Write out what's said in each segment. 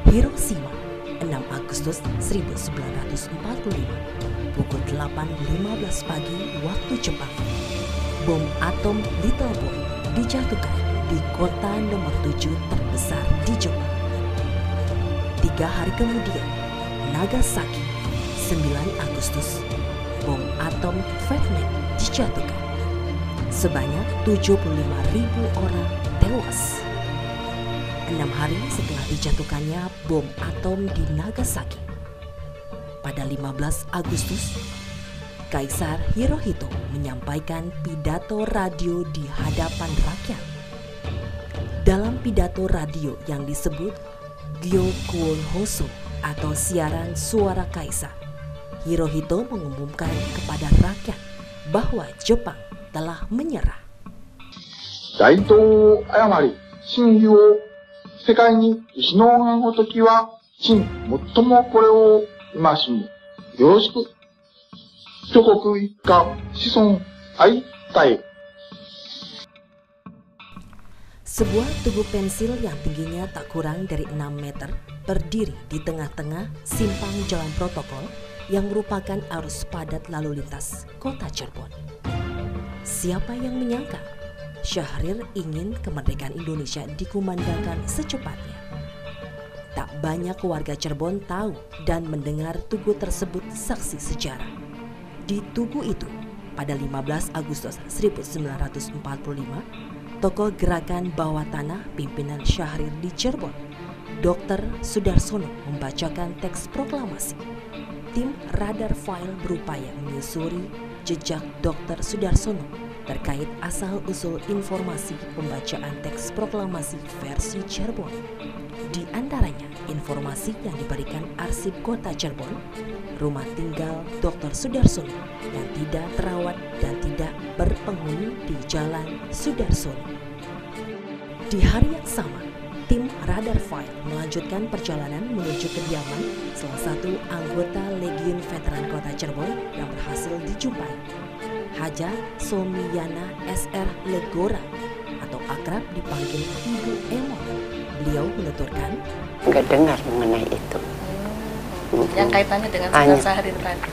Hiroshima, 6 Agustus 1945, pukul 8.15 pagi waktu Jepang. Bom atom Little Boy dijatuhkan di kota nomor 7 terbesar di Jepang. 3 hari kemudian, Nagasaki, 9 Agustus, bom atom Fat Man dijatuhkan. Sebanyak 75.000 orang tewas. 6 hari setelah dijatuhkannya bom atom di Nagasaki, pada 15 Agustus, Kaisar Hirohito menyampaikan pidato radio di hadapan rakyat. Dalam pidato radio yang disebut Gyokuon Hoso atau siaran suara Kaisar, Hirohito mengumumkan kepada rakyat bahwa Jepang telah menyerah. Daito Ayamari, Shinryu 世界に首脳がごときは、真、最もこれを今しむ。よろしく。諸国一家、子孫、愛たえ。Sebuah tugu pensil yang tingginya tak kurang dari 6 meter berdiri di tengah-tengah simpang jalan protokol yang merupakan arus padat lalu lintas kota Cirebon. Siapa yang menyangka Syahrir ingin kemerdekaan Indonesia dikumandangkan secepatnya. Tak banyak warga Cirebon tahu dan mendengar tugu tersebut saksi sejarah. Di tugu itu, pada 15 Agustus 1945, tokoh gerakan bawah tanah pimpinan Syahrir di Cirebon, Dr. Sudarsono membacakan teks proklamasi. Tim Radar File berupaya menyusuri jejak Dr. Sudarsono terkait asal-usul informasi pembacaan teks proklamasi versi Cirebon. Di antaranya informasi yang diberikan arsip kota Cirebon, rumah tinggal Dr. Sudarsono yang tidak terawat dan tidak berpenghuni di Jalan Sudarsono. Di hari yang sama, tim Radar File melanjutkan perjalanan menuju kediaman salah satu anggota Legiun Veteran Kota Cirebon yang berhasil dijumpai, Haja Somiyana SR Legora atau akrab dipanggil Ibu Emon. Beliau menuturkan, nggak dengar mengenai itu. Yang kaitannya dengan Sultan Syahrir tadi.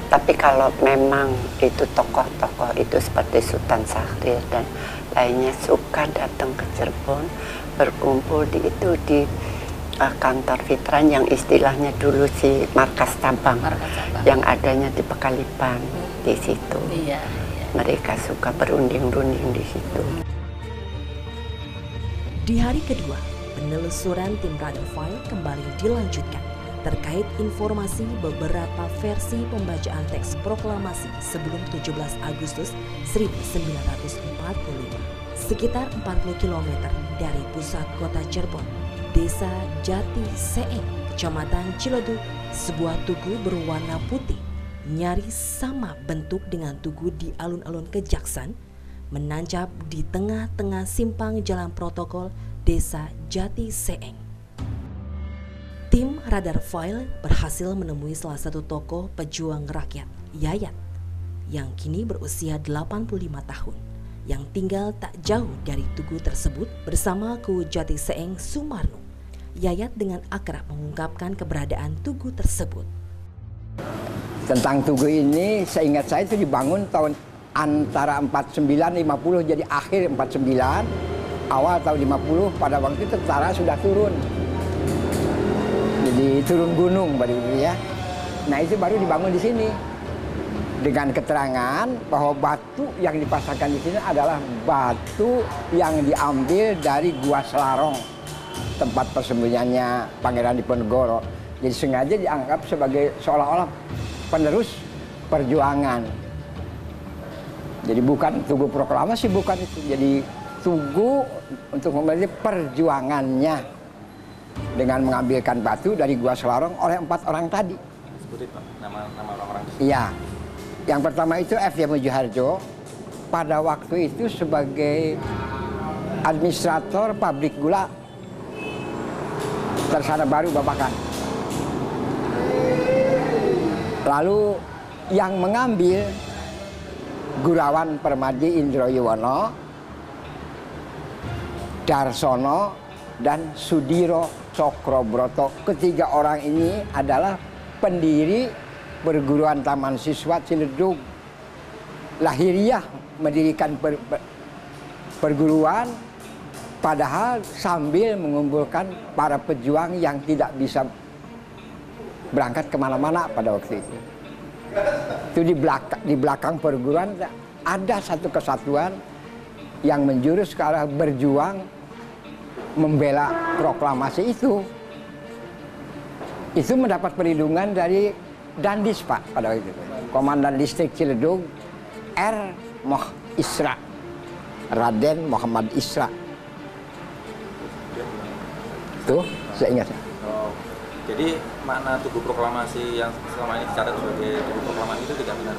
Tapi kalau memang itu tokoh-tokoh itu seperti Sultan Syahrir dan lainnya suka datang ke Cirebon, berkumpul di kantor Fitran yang istilahnya dulu si markas cabang, yang adanya di Pekalipan. Di situ, iya. Mereka suka berunding-runding di situ. Di hari kedua, penelusuran tim Radar File kembali dilanjutkan terkait informasi beberapa versi pembacaan teks proklamasi sebelum 17 Agustus 1945. Sekitar 40 km dari pusat kota Cirebon, Desa Jati Seeng, Kecamatan Ciledug, sebuah tugu berwarna putih nyaris sama bentuk dengan tugu di alun-alun Kejaksan, menancap di tengah-tengah simpang jalan protokol Desa Jati Seeng. Tim Radar File berhasil menemui salah satu tokoh pejuang rakyat, Yayat, yang kini berusia 85 tahun, yang tinggal tak jauh dari tugu tersebut bersama Ku Jati Seeng Sumarno. Yayat dengan akrab mengungkapkan keberadaan tugu tersebut. Tentang tugu ini, seingat saya itu dibangun tahun antara 49-50, jadi akhir 49, awal tahun 50, pada waktu itu tentara sudah turun. Jadi turun gunung baru ya. Nah itu baru dibangun di sini. Dengan keterangan bahwa batu yang dipasangkan di sini adalah batu yang diambil dari Gua Selarong, tempat persembunyiannya Pangeran Diponegoro. Jadi sengaja dianggap sebagai seolah-olah penerus perjuangan. Jadi bukan tugu proklamasi, bukan itu. Jadi tugu untuk memiliki perjuangannya dengan mengambilkan batu dari Gua Selarong oleh 4 orang tadi. Sebutin Pak, nama orang-orang. Iya. Yang pertama itu F. Y. Mujuharjo, pada waktu itu sebagai administrator pabrik gula Tersana Baru Babakan. Lalu yang mengambil Gurawan Permadi Indroyuwono, Darsono, dan Sudiro Cokro-Broto. Ketiga orang ini adalah pendiri perguruan Taman Siswa Ciledug. Lahiriah mendirikan perguruan, padahal sambil mengumpulkan para pejuang yang tidak bisa berangkat kemana-mana pada waktu itu. Itu di belakang perguruan ada satu kesatuan yang menjurus ke arah berjuang membela proklamasi itu. Itu mendapat perlindungan dari Dandis, Pak, pada waktu itu. Komandan Distrik Ciledug R. Isra, Raden Muhammad Isra. Tuh, saya ingat. Jadi makna Tugu Proklamasi yang selama ini dicatat sebagai Tugu Proklamasi itu tidak benar?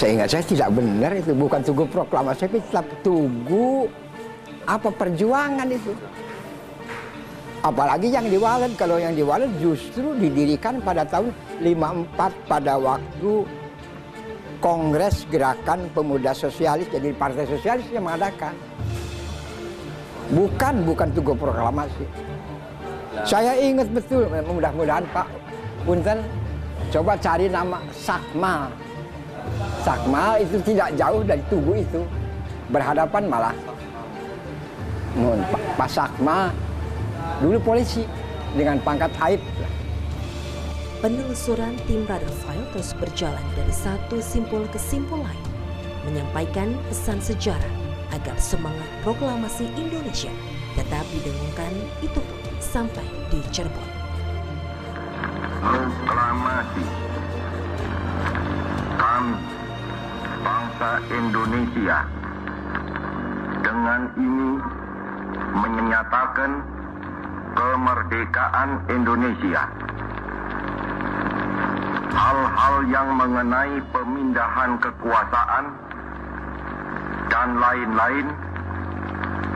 Saya ingat saya tidak benar itu, bukan Tugu Proklamasi, tapi tetap Tugu apa perjuangan itu. Apalagi yang di Walet, kalau yang di Walet justru didirikan pada tahun 54 pada waktu Kongres Gerakan Pemuda Sosialis, jadi Partai Sosialis yang mengadakan. Bukan Tugu Proklamasi. Saya ingat betul, mudah-mudahan Pak Punten coba cari nama Sakmal. Sakmal itu tidak jauh dari Tugu itu. Berhadapan malah. Pak Sakmal dulu polisi dengan pangkat Aib. Penelusuran tim Radar File terus berjalan dari satu simpul ke simpul lain, menyampaikan pesan sejarah agar semangat proklamasi Indonesia tetap didengungkan, itu pun sampai di Cirebon. Proklamasi kami, bangsa Indonesia, dengan ini menyatakan kemerdekaan Indonesia. Hal-hal yang mengenai pemindahan kekuasaan dan lain-lain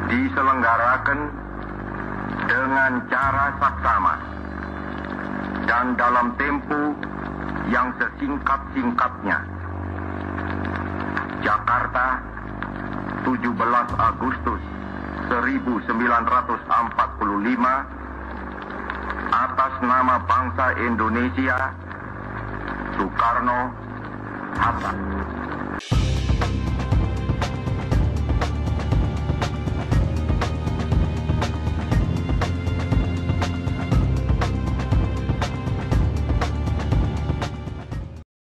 diselenggarakan dengan cara saksama dan dalam tempo yang sesingkat-singkatnya. Jakarta, 17 Agustus 1945, atas nama bangsa Indonesia, Soekarno, Hatta.